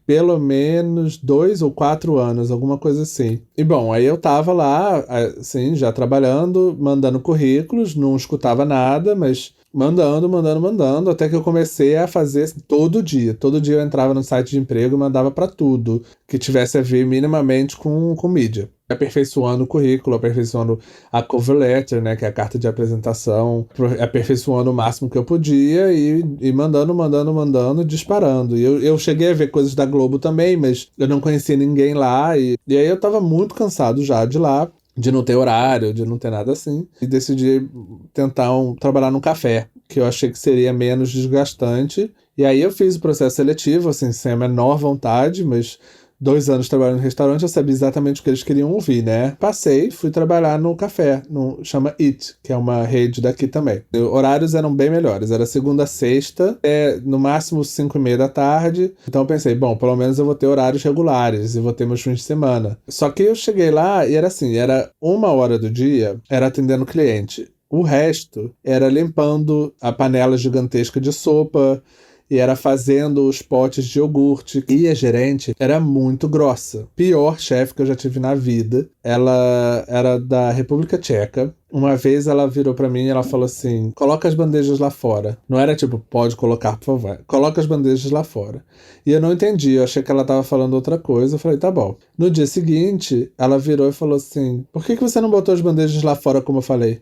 pelo menos 2 ou 4 anos, alguma coisa assim. E bom, aí eu tava lá, assim, já trabalhando, mandando currículos, não escutava nada, mas mandando, até que eu comecei a fazer todo dia. Todo dia eu entrava no site de emprego e mandava pra tudo que tivesse a ver minimamente com mídia. Aperfeiçoando o currículo, aperfeiçoando a cover letter, né, que é a carta de apresentação, aperfeiçoando o máximo que eu podia e mandando, disparando. E eu cheguei a ver coisas da Globo também, mas eu não conhecia ninguém lá e aí eu tava muito cansado já de lá, de não ter horário, de não ter nada assim. E decidi tentar trabalhar num café, que eu achei que seria menos desgastante. E aí eu fiz o processo seletivo, assim, sem a menor vontade, mas 2 anos trabalhando no restaurante, eu sabia exatamente o que eles queriam ouvir, né? Passei, fui trabalhar no café, chama It, que é uma rede daqui também. Horários eram bem melhores, era segunda a sexta, no máximo 5:30 da tarde. Então eu pensei, bom, pelo menos eu vou ter horários regulares e vou ter meus fins de semana. Só que eu cheguei lá e era assim, era 1 hora do dia, era atendendo cliente. O resto era limpando a panela gigantesca de sopa, e era fazendo os potes de iogurte. E a gerente era muito grossa. Pior chefe que eu já tive na vida. Ela era da República Tcheca. Uma vez ela virou pra mim e ela falou assim, coloca as bandejas lá fora. Não era tipo, pode colocar, por favor. Coloca as bandejas lá fora. E eu não entendi, eu achei que ela tava falando outra coisa. Eu falei, tá bom. No dia seguinte, ela virou e falou assim, por que você não botou as bandejas lá fora como eu falei?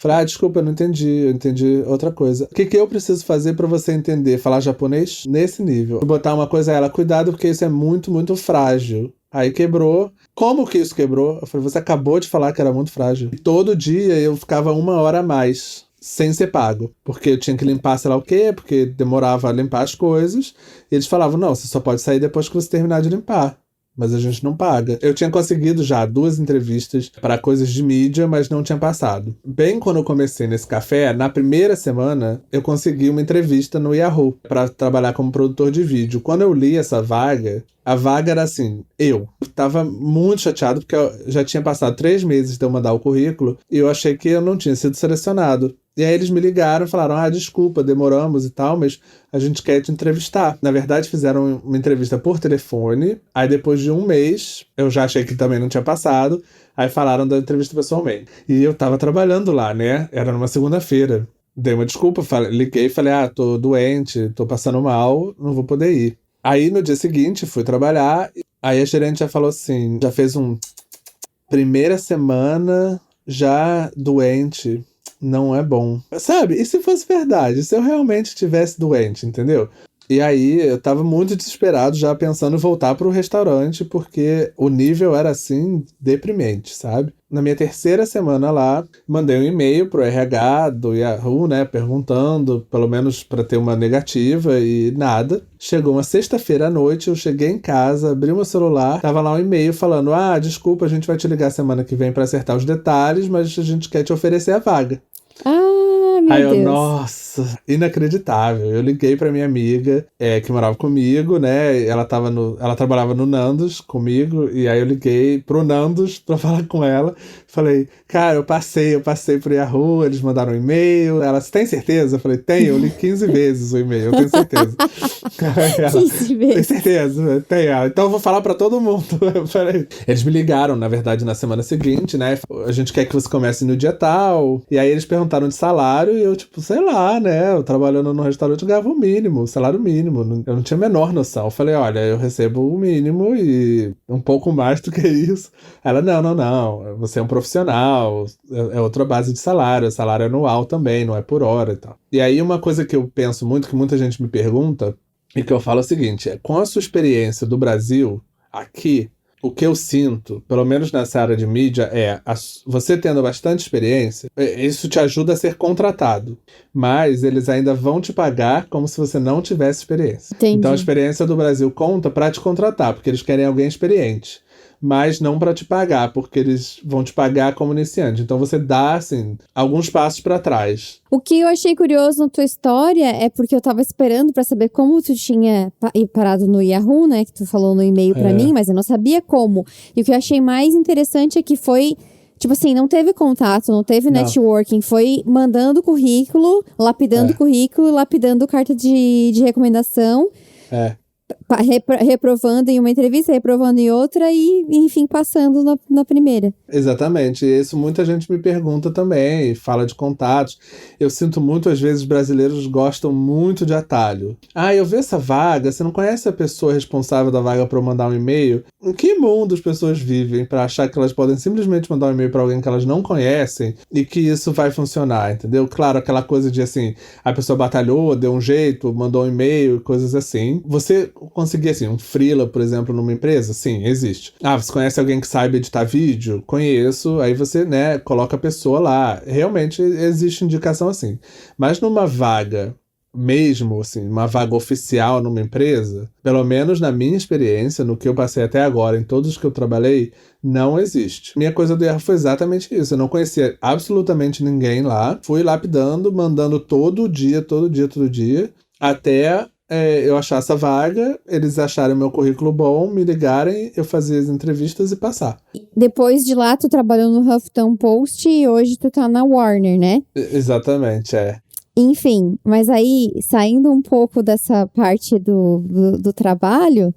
Falei, desculpa, eu não entendi, eu entendi outra coisa. O que eu preciso fazer pra você entender? Falar japonês? Nesse nível. Botar uma coisa a ela, cuidado porque isso é muito, muito frágil. Aí quebrou. Como que isso quebrou? Eu falei, você acabou de falar que era muito frágil. E todo dia eu ficava 1 hora a mais, sem ser pago. Porque eu tinha que limpar sei lá o quê, porque demorava a limpar as coisas. E eles falavam, não, você só pode sair depois que você terminar de limpar. Mas a gente não paga. Eu tinha conseguido já 2 entrevistas para coisas de mídia, mas não tinha passado. Bem quando eu comecei nesse café, na primeira semana, eu consegui uma entrevista no Yahoo para trabalhar como produtor de vídeo. Quando eu li essa vaga, a vaga era assim, eu tava muito chateado porque eu já tinha passado 3 meses de eu mandar o currículo e eu achei que eu não tinha sido selecionado. E aí eles me ligaram e falaram, desculpa, demoramos e tal, mas a gente quer te entrevistar. Na verdade, fizeram uma entrevista por telefone, aí depois de 1 mês, eu já achei que também não tinha passado, aí falaram da entrevista pessoalmente. E eu tava trabalhando lá, né? Era numa segunda-feira. Dei uma desculpa, liguei e falei, tô doente, tô passando mal, não vou poder ir. Aí no dia seguinte, fui trabalhar, aí a gerente já falou assim, já fez primeira semana já doente. Não é bom. Sabe? E se fosse verdade? Se eu realmente estivesse doente, entendeu? E aí eu tava muito desesperado já pensando em voltar pro restaurante porque o nível era assim deprimente, sabe? Na minha terceira semana lá, mandei um e-mail pro RH do Yahoo, né, perguntando, pelo menos para ter uma negativa e nada. Chegou uma sexta-feira à noite, eu cheguei em casa, abri meu celular, tava lá um e-mail falando, desculpa, a gente vai te ligar semana que vem para acertar os detalhes, mas a gente quer te oferecer a vaga. Meu Aí eu, Deus. nossa, inacreditável. Eu liguei pra minha amiga, que morava comigo, né? Ela trabalhava no Nandos comigo, e aí eu liguei pro Nandos pra falar com ela. Falei, cara, eu passei pro Yahoo, eles mandaram um e-mail. Ela, você tem certeza? Eu falei, tenho, eu li 15 vezes o e-mail, eu tenho certeza. Ela, 15 vezes. tem certeza? Tem. Então eu vou falar pra todo mundo. Eu falei, eles me ligaram, na verdade, na semana seguinte, né? A gente quer que você comece no dia tal. E aí eles perguntaram de salário e eu, tipo, sei lá, né? Eu trabalhando no restaurante eu ganhava o mínimo, o salário mínimo. Eu não tinha a menor noção. Eu falei, olha, eu recebo o mínimo e um pouco mais do que isso. Ela, não. Você é um profissional, é outra base de salário. O salário é anual também, não é por hora e tal. E aí uma coisa que eu penso muito, que muita gente me pergunta, e que eu falo é o seguinte, com a sua experiência do Brasil, aqui, o que eu sinto, pelo menos nessa área de mídia, você tendo bastante experiência, isso te ajuda a ser contratado. Mas eles ainda vão te pagar como se você não tivesse experiência. Entendi. Então a experiência do Brasil conta para te contratar, porque eles querem alguém experiente. Mas não para te pagar, porque eles vão te pagar como iniciante. Então você dá, assim, alguns passos para trás. O que eu achei curioso na tua história é porque eu tava esperando pra saber como tu tinha parado no Yahoo, né? Que tu falou no e-mail pra mim, mas eu não sabia como. E o que eu achei mais interessante é que foi... Tipo assim, não teve contato, não teve networking. Foi mandando currículo, lapidando currículo, lapidando carta de recomendação. Reprovando em uma entrevista, reprovando em outra e, enfim, passando na primeira. Exatamente. E isso muita gente me pergunta também, fala de contatos. Eu sinto muito, às vezes, brasileiros gostam muito de atalho. Eu vi essa vaga, você não conhece a pessoa responsável da vaga para eu mandar um e-mail? Em que mundo as pessoas vivem para achar que elas podem simplesmente mandar um e-mail para alguém que elas não conhecem e que isso vai funcionar, entendeu? Claro, aquela coisa de, assim, a pessoa batalhou, deu um jeito, mandou um e-mail, coisas assim. Você conseguir, assim, um freela, por exemplo, numa empresa? Sim, existe. Você conhece alguém que saiba editar vídeo? Conheço. Aí você, né, coloca a pessoa lá. Realmente existe indicação assim. Mas numa vaga mesmo, assim, uma vaga oficial numa empresa, pelo menos na minha experiência, no que eu passei até agora, em todos os que eu trabalhei, não existe. Minha coisa do Yahoo foi exatamente isso. Eu não conhecia absolutamente ninguém lá. Fui lapidando, mandando todo dia, até eu achar essa vaga, eles acharem meu currículo bom, me ligarem, eu fazer as entrevistas e passar. Depois de lá, tu trabalhou no Huffington Post e hoje tu tá na Warner, né? Exatamente, Enfim, mas aí, saindo um pouco dessa parte do trabalho,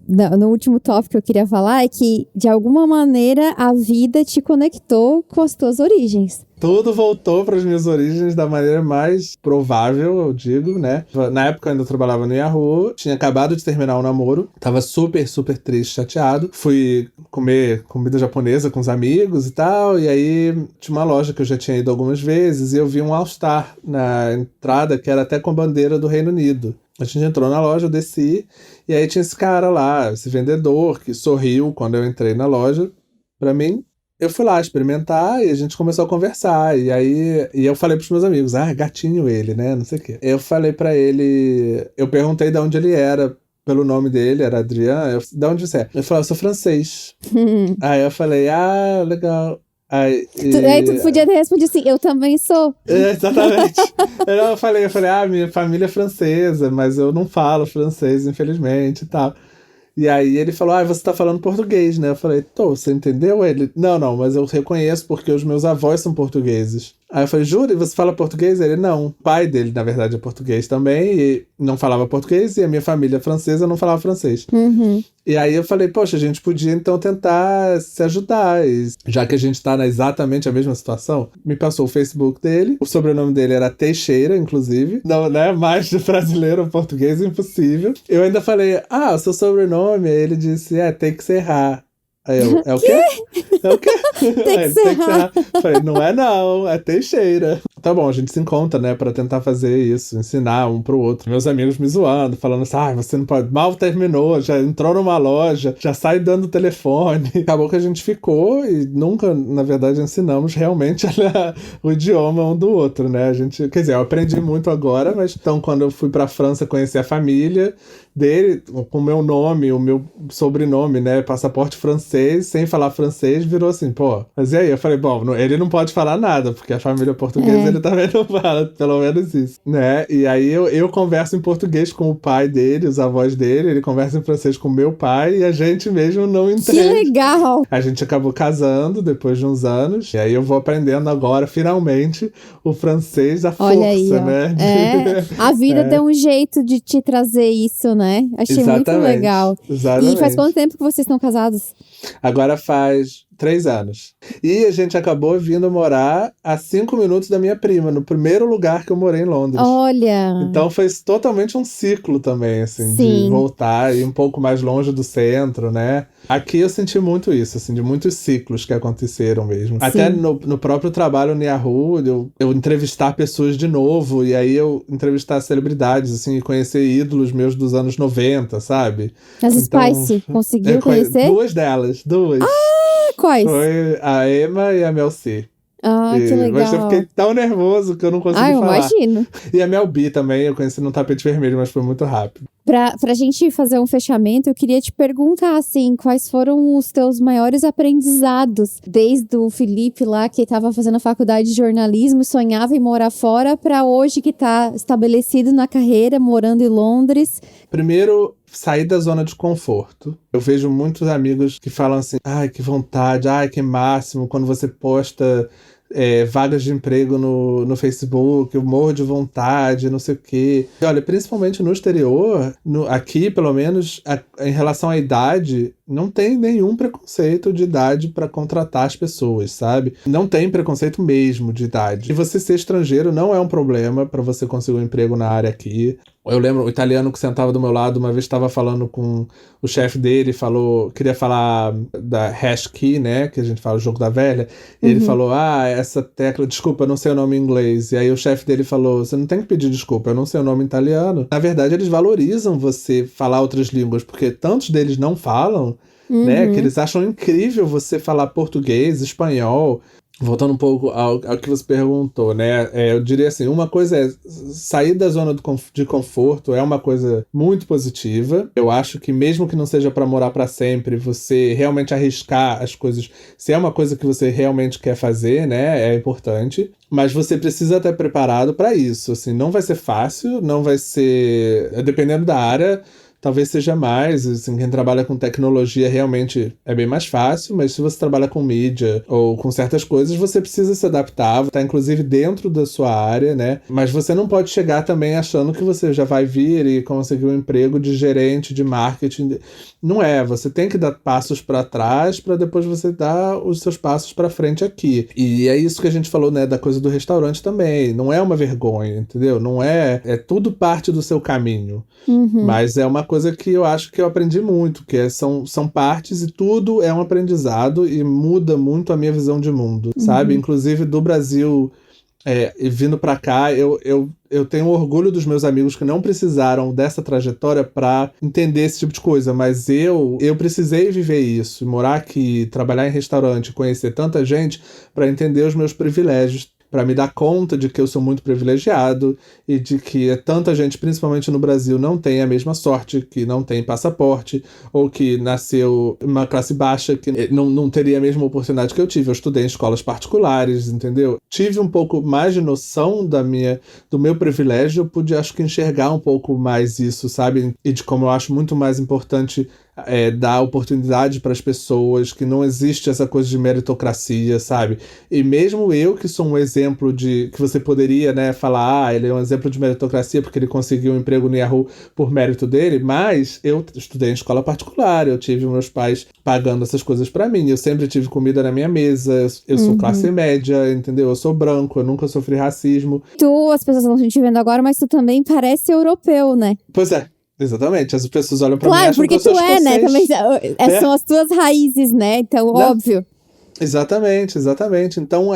no último tópico que eu queria falar é que, de alguma maneira, a vida te conectou com as tuas origens. Tudo voltou para as minhas origens da maneira mais provável, eu digo, né? Na época eu ainda trabalhava no Yahoo, tinha acabado de terminar o namoro, tava super, super triste, chateado. Fui comer comida japonesa com os amigos e tal, e aí tinha uma loja que eu já tinha ido algumas vezes e eu vi um All Star na entrada que era até com a bandeira do Reino Unido. A gente entrou na loja, eu desci, e aí tinha esse cara lá, esse vendedor, que sorriu quando eu entrei na loja pra mim. Eu fui lá experimentar e a gente começou a conversar. E aí eu falei pros meus amigos, gatinho ele, né? Não sei o quê. Eu falei pra ele, eu perguntei de onde ele era, pelo nome dele, era Adrian. De onde você é? Ele falou, eu sou francês. Aí eu falei, legal. Aí tu podia ter respondido assim, eu também sou. Exatamente. Eu falei, minha família é francesa, mas eu não falo francês, infelizmente, e tal. E aí ele falou, você tá falando português, né? Eu falei, você entendeu? Ele, não, mas eu reconheço porque os meus avós são portugueses. Aí eu falei, jura? E você fala português? Ele, não. O pai dele, na verdade, é português também, e não falava português, e a minha família francesa não falava francês. Uhum. E aí eu falei, poxa, a gente podia então tentar se ajudar, e já que a gente tá exatamente a mesma situação. Me passou o Facebook dele, o sobrenome dele era Teixeira, inclusive. Não, né? Mais de brasileiro ou português, impossível. Eu ainda falei, o seu sobrenome? Aí ele disse, tem que serrar. Aí eu, é o quê? É o quê? Tem que serrar. Falei, não é não, é Teixeira. Tá bom, a gente se encontra, né, pra tentar fazer isso, ensinar um pro outro. Meus amigos me zoando, falando assim, você não pode, mal terminou, já entrou numa loja, já sai dando telefone. Acabou que a gente ficou e nunca, na verdade, ensinamos realmente o idioma um do outro, né? Quer dizer, eu aprendi muito agora, mas então quando eu fui pra França conhecer a família dele, com o meu nome, o meu sobrenome, né, passaporte francês, sem falar francês, virou assim, mas e aí? Eu falei, ele não pode falar nada, porque a família portuguesa ele também não fala, pelo menos isso, né? E aí eu converso em português com o pai dele, os avós dele, ele conversa em francês com o meu pai e a gente mesmo não entende. Que legal! A gente acabou casando depois de uns anos, e aí eu vou aprendendo agora, finalmente, o francês à força, aí, né? A vida deu um jeito de te trazer isso, né? Achei muito legal. Exatamente. E faz quanto tempo que vocês estão casados? Agora faz 3 anos. E a gente acabou vindo morar a 5 minutos da minha prima, no primeiro lugar que eu morei em Londres. Olha! Então foi totalmente um ciclo também, assim, de voltar e ir um pouco mais longe do centro, né? Aqui eu senti muito isso, assim, de muitos ciclos que aconteceram mesmo. Sim. Até no próprio trabalho no Yahoo, eu entrevistar pessoas de novo, e aí eu entrevistar celebridades, assim, e conhecer ídolos meus dos anos 90, sabe? As Spice, conseguiu conhecer? 2 delas, 2. Quais? Foi a Emma e a Mel C. Que legal. Mas eu fiquei tão nervoso que eu não consegui falar. Imagino. E a Mel B também, eu conheci no tapete vermelho, mas foi muito rápido. Pra gente fazer um fechamento, eu queria te perguntar, assim, quais foram os teus maiores aprendizados? Desde o Felipe lá, que estava fazendo a faculdade de jornalismo, sonhava em morar fora, pra hoje que tá estabelecido na carreira, morando em Londres. Primeiro, sair da zona de conforto. Eu vejo muitos amigos que falam assim, que vontade, que máximo, quando você posta vagas de emprego no Facebook, eu morro de vontade, não sei o quê. E olha, principalmente no exterior, aqui pelo menos, em relação à idade, não tem nenhum preconceito de idade para contratar as pessoas, sabe? Não tem preconceito mesmo de idade. E você ser estrangeiro não é um problema para você conseguir um emprego na área aqui. Eu lembro, o italiano que sentava do meu lado, uma vez estava falando com o chefe dele, queria falar da hash key, né, que a gente fala, o jogo da velha, e ele falou, essa tecla, desculpa, eu não sei o nome em inglês, e aí o chefe dele falou, você não tem que pedir desculpa, eu não sei o nome em italiano. Na verdade, eles valorizam você falar outras línguas, porque tantos deles não falam, né, que eles acham incrível você falar português, espanhol, voltando um pouco ao que você perguntou, né? Eu diria assim, uma coisa é sair da zona de conforto é uma coisa muito positiva. Eu acho que mesmo que não seja para morar para sempre, você realmente arriscar as coisas, se é uma coisa que você realmente quer fazer, né? É importante. Mas você precisa estar preparado para isso. Assim, não vai ser fácil, não vai ser... Dependendo da área, talvez seja mais. Assim, quem trabalha com tecnologia realmente é bem mais fácil, mas se você trabalha com mídia ou com certas coisas, você precisa se adaptar, tá inclusive dentro da sua área, né? Mas você não pode chegar também achando que você já vai vir e conseguir um emprego de gerente de marketing. Não é, você tem que dar passos para trás para depois você dar os seus passos para frente aqui. E é isso que a gente falou, né, da coisa do restaurante também. Não é uma vergonha, entendeu? Não é, é tudo parte do seu caminho. Mas é uma coisa que eu acho que eu aprendi muito, que são partes e tudo é um aprendizado e muda muito a minha visão de mundo, sabe? Inclusive do Brasil, e vindo pra cá, eu tenho orgulho dos meus amigos que não precisaram dessa trajetória pra entender esse tipo de coisa, mas eu precisei viver isso, morar aqui, trabalhar em restaurante, conhecer tanta gente pra entender os meus privilégios, para me dar conta de que eu sou muito privilegiado e de que tanta gente, principalmente no Brasil, não tem a mesma sorte, que não tem passaporte, ou que nasceu em uma classe baixa, que não teria a mesma oportunidade que eu tive. Eu estudei em escolas particulares, entendeu? Tive um pouco mais de noção do meu privilégio, eu pude, acho que, enxergar um pouco mais isso, sabe? E de como eu acho muito mais importante dar oportunidade para as pessoas, que não existe essa coisa de meritocracia, sabe? E mesmo eu, que sou um exemplo de... que você poderia, né, falar, ele é um exemplo de meritocracia porque ele conseguiu um emprego no Yahoo por mérito dele, mas eu estudei em escola particular, eu tive meus pais pagando essas coisas para mim, eu sempre tive comida na minha mesa, eu sou classe média, entendeu? Eu sou branco, eu nunca sofri racismo. As pessoas não estão te vendo agora, mas tu também parece europeu, né? Pois é. Exatamente, as pessoas olham pra mim e Claro, acham que porque eu sou tu é, né? Também são as tuas raízes, né? Então, óbvio. Exatamente. Então,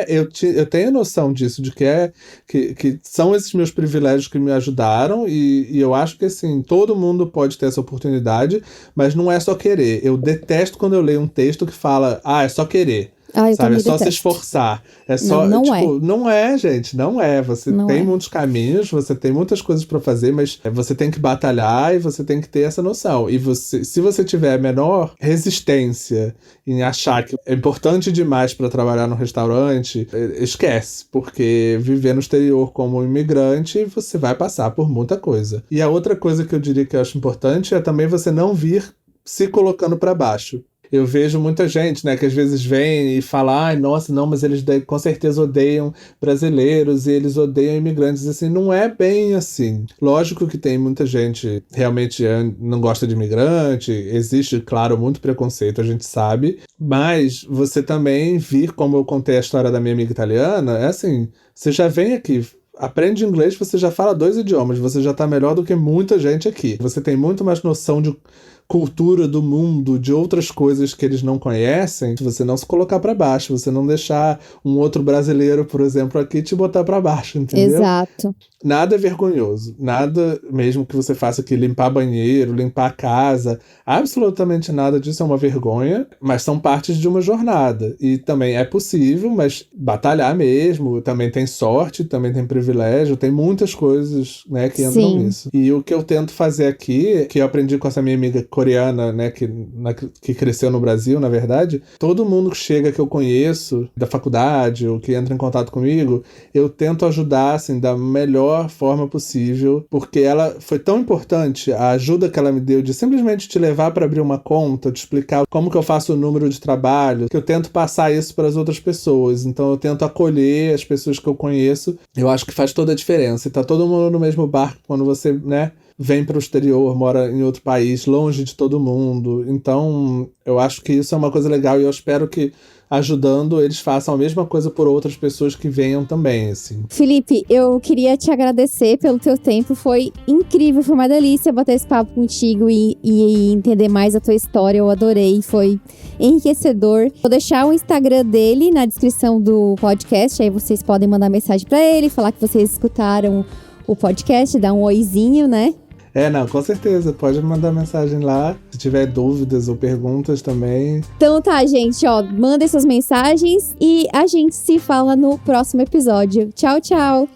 eu tenho noção disso, de que são esses meus privilégios que me ajudaram e eu acho que, assim, todo mundo pode ter essa oportunidade, mas não é só querer. Eu detesto quando eu leio um texto que fala, é só querer. Sabe, é só se esforçar. É só, não é, gente, não é. Você tem muitos caminhos, você tem muitas coisas pra fazer, mas você tem que batalhar e você tem que ter essa noção. E se você tiver a menor resistência em achar que é importante demais pra trabalhar no restaurante, esquece, porque viver no exterior como imigrante, você vai passar por muita coisa. E a outra coisa que eu diria que eu acho importante é também você não vir se colocando pra baixo. Eu vejo muita gente, né, que às vezes vem e fala, nossa, não, mas eles com certeza odeiam brasileiros e eles odeiam imigrantes. Assim, não é bem assim. Lógico que tem muita gente realmente não gosta de imigrante, existe, claro, muito preconceito, a gente sabe, mas você também vir, como eu contei a história da minha amiga italiana, é assim, você já vem aqui, aprende inglês, você já fala 2 idiomas, você já tá melhor do que muita gente aqui. Você tem muito mais noção de cultura do mundo, de outras coisas que eles não conhecem, se você não se colocar pra baixo, você não deixar um outro brasileiro, por exemplo, aqui te botar pra baixo, entendeu? Exato. Nada é vergonhoso, nada, mesmo que você faça aqui limpar banheiro, limpar a casa, absolutamente nada disso é uma vergonha, mas são partes de uma jornada, e também é possível, mas batalhar mesmo, também tem sorte, também tem privilégio, tem muitas coisas, né, que entram nisso. E o que eu tento fazer aqui, que eu aprendi com essa minha amiga coreana, né, que cresceu no Brasil, na verdade, todo mundo que chega, que eu conheço, da faculdade, ou que entra em contato comigo, eu tento ajudar, assim, da melhor forma possível, porque ela foi tão importante, a ajuda que ela me deu de simplesmente te levar para abrir uma conta, te explicar como que eu faço o número de trabalho, que eu tento passar isso para as outras pessoas, então eu tento acolher as pessoas que eu conheço, eu acho que faz toda a diferença, e tá todo mundo no mesmo barco quando você, né, vem para o exterior, mora em outro país, longe de todo mundo. Então, eu acho que isso é uma coisa legal e eu espero que, ajudando, eles façam a mesma coisa por outras pessoas que venham também, assim. Felipe, eu queria te agradecer pelo teu tempo. Foi incrível, foi uma delícia bater esse papo contigo e entender mais a tua história. Eu adorei, foi enriquecedor. Vou deixar o Instagram dele na descrição do podcast, aí vocês podem mandar mensagem para ele, falar que vocês escutaram o podcast, dar um oizinho, né? Não, com certeza. Pode mandar mensagem lá. Se tiver dúvidas ou perguntas também. Então tá, gente, ó, mandem suas mensagens e a gente se fala no próximo episódio. Tchau, tchau!